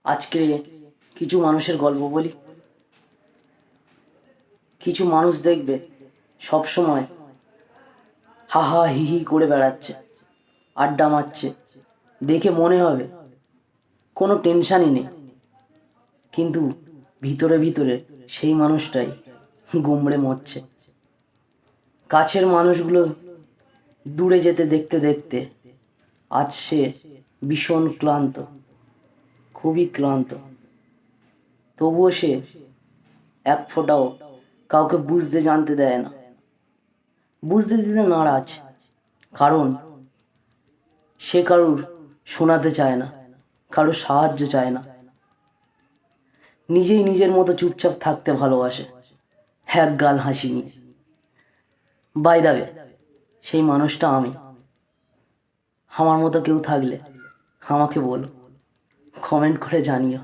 আজকে কিছু মানুষের গল্প বলি। কিছু মানুষ দেখবে সব সময় হা হা হি হি করে বেড়াচ্ছে, আড্ডা মারছে, দেখে মনে হবে কোনো টেনশনই নেই, কিন্তু ভিতরে ভিতরে সেই মানুষটাই গুমড়ে মরছে। কাছের মানুষগুলো দূরে যেতে দেখতে দেখতে আজ সে ভীষণ ক্লান্ত, খুবই ক্লান্ত। তবুও সে এক ফোঁটাও কাউকে বুঝতে জানতে দেয় না, বুঝতে দিতে নারাজ, কারণ সে কারুর শোনাতে চায় না, কারোর সাহায্য চায় না, নিজেই নিজের মতো চুপচাপ থাকতে ভালোবাসে, এক গাল হাসি নিয়ে। বাই দ্য ওয়ে, সেই মানুষটা আমি। আমার মতো কেউ থাকলে আমাকে বলো, কমেন্ট করে জানিও।